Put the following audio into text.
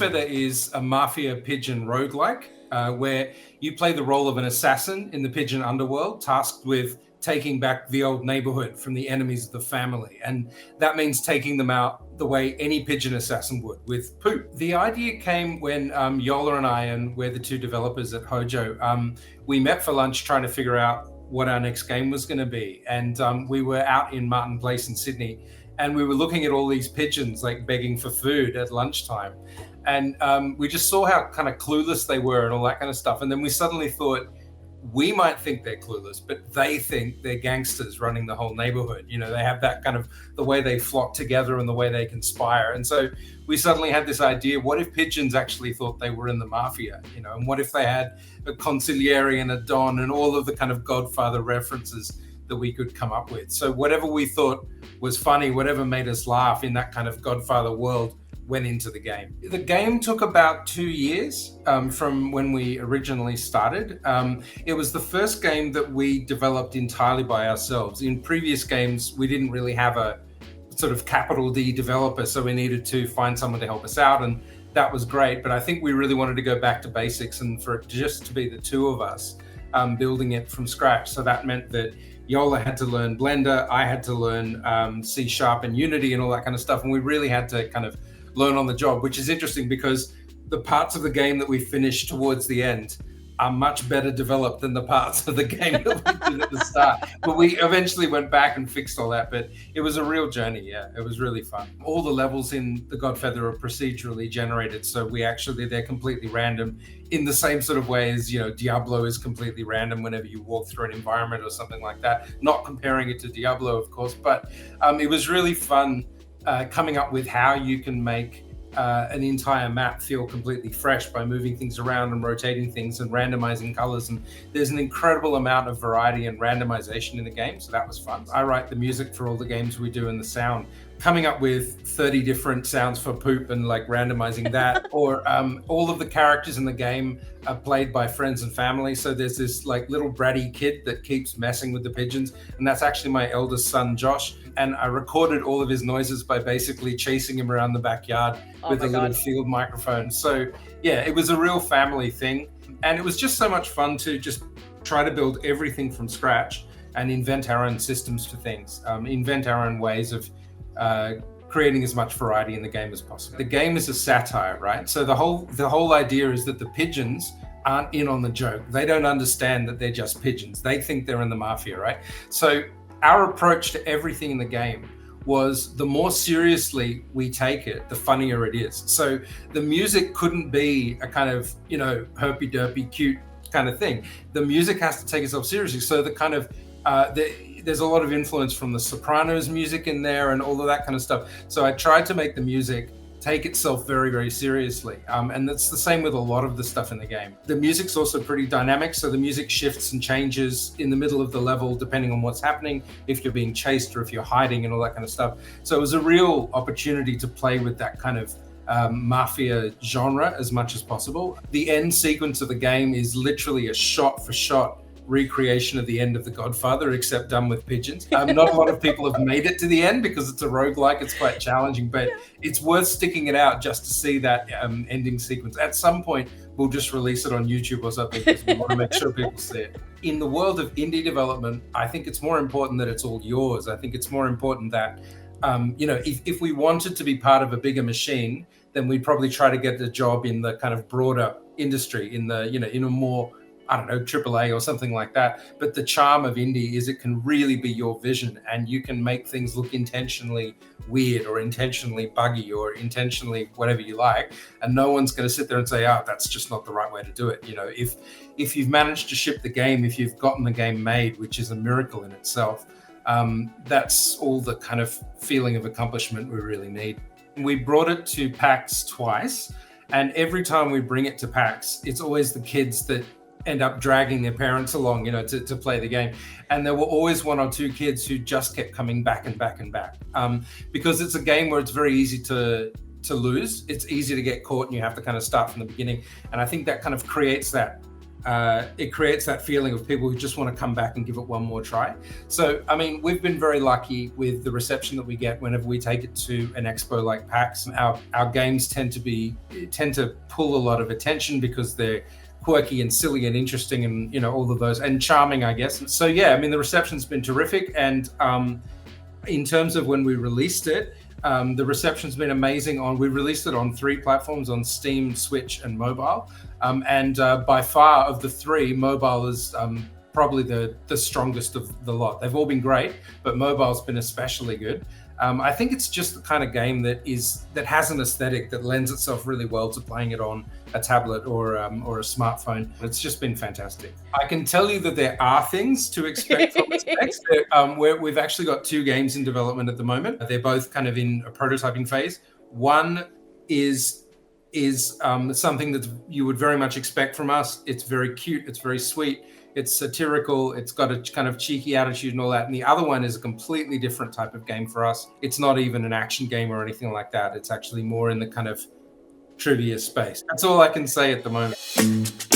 Godfeather is a Mafia Pigeon roguelike, where you play the role of an assassin in the pigeon underworld, tasked with taking back the old neighborhood from the enemies of the family. And that means taking them out the way any pigeon assassin would, with poop. The idea came when Yola and I, and we're the two developers at Hojo, we met for lunch trying to figure out what our next game was going to be. And we were out in Martin Place in Sydney, and we were looking at all these pigeons like begging for food at lunchtime. And we just saw how kind of clueless they were and all that kind of stuff. And then we suddenly thought, we might think they're clueless, but they think they're gangsters running the whole neighborhood. You know, they have that kind of the way they flock together and the way they conspire. And so we suddenly had this idea, what if pigeons actually thought they were in the mafia, you know, and what if they had a consigliere and a don and all of the kind of Godfather references that we could come up with. So whatever we thought was funny, whatever made us laugh in that kind of Godfather world, went into the game. The game took about 2 years from when we originally started. It was the first game that we developed entirely by ourselves. In previous games, we didn't really have a sort of capital D developer, so we needed to find someone to help us out, and that was great. But I think we really wanted to go back to basics and for it just to be the two of us building it from scratch. So that meant that Yola had to learn Blender, I had to learn C# and Unity and all that kind of stuff, and we really had to kind of learn on the job, which is interesting because the parts of the game that we finished towards the end are much better developed than the parts of the game that we did at the start. But we eventually went back and fixed all that. But it was a real journey. Yeah, it was really fun. All the levels in the Godfeather are procedurally generated. So they're completely random in the same sort of way as, you know, Diablo is completely random whenever you walk through an environment or something like that. Not comparing it to Diablo, of course, but it was really fun coming up with how you can make an entire map feel completely fresh by moving things around and rotating things and randomizing colors. And there's an incredible amount of variety and randomization in the game, so that was fun. I write the music for all the games we do and the sound. Coming up with 30 different sounds for poop and like randomizing that, or all of the characters in the game are played by friends and family. So there's this like little bratty kid that keeps messing with the pigeons, and that's actually my eldest son, Josh. And I recorded all of his noises by basically chasing him around the backyard with a little field microphone. So yeah, it was a real family thing. And it was just so much fun to just try to build everything from scratch and invent our own systems for things, invent our own ways of creating as much variety in the game as possible. The game is a satire, right? So the whole idea is that the pigeons aren't in on the joke. They don't understand that they're just pigeons. They think they're in the mafia, right? So our approach to everything in the game was the more seriously we take it, the funnier it is. So the music couldn't be a kind of, you know, herpy-derpy, cute kind of thing. The music has to take itself seriously. So the kind of, there's a lot of influence from the Sopranos music in there and all of that kind of stuff. So I tried to make the music take itself very, very seriously. And that's the same with a lot of the stuff in the game. The music's also pretty dynamic, so the music shifts and changes in the middle of the level depending on what's happening, if you're being chased or if you're hiding and all that kind of stuff. So it was a real opportunity to play with that kind of mafia genre as much as possible. The end sequence of the game is literally a shot-for-shot recreation of the end of The Godfather, except done with pigeons. Not a lot of people have made it to the end because it's a roguelike. It's quite challenging, but it's worth sticking it out just to see that ending sequence. At some point, we'll just release it on YouTube or something because we want to make sure people see it. In the world of indie development, I think it's more important that it's all yours. I think it's more important that, you know, if we wanted to be part of a bigger machine, then we'd probably try to get a job in the kind of broader industry, in the, you know, in a more, I don't know, AAA or something like that. But the charm of indie is it can really be your vision, and you can make things look intentionally weird or intentionally buggy or intentionally whatever you like. And no one's going to sit there and say, oh, that's just not the right way to do it. You know, if you've managed to ship the game, if you've gotten the game made, which is a miracle in itself, that's all the kind of feeling of accomplishment we really need. We brought it to PAX twice, and every time we bring it to PAX, it's always the kids that end up dragging their parents along, you know, to play the game. And there were always one or two kids who just kept coming back and back and back, because it's a game where it's very easy to lose. It's easy to get caught and you have to kind of start from the beginning. And I think that kind of creates that it creates that feeling of people who just want to come back and give it one more try. So, I mean, we've been very lucky with the reception that we get whenever we take it to an expo like PAX. Our games tend to pull a lot of attention because they're quirky and silly and interesting, and all of those, and charming, I guess. So yeah, I mean, the reception's been terrific, and in terms of when we released it, the reception's been amazing. We released it on 3 platforms, on Steam, Switch, and mobile. And by far of the 3, mobile is probably the strongest of the lot. They've all been great, but mobile's been especially good. I think it's just the kind of game that has an aesthetic that lends itself really well to playing it on a tablet or a smartphone. It's just been fantastic. I can tell you that there are things to expect from this next. We've actually got 2 games in development at the moment. They're both kind of in a prototyping phase. One is something that you would very much expect from us. It's very cute. It's very sweet. It's satirical. It's got a kind of cheeky attitude and all that. And the other one is a completely different type of game for us. It's not even an action game or anything like that. It's actually more in the kind of trivia space. That's all I can say at the moment.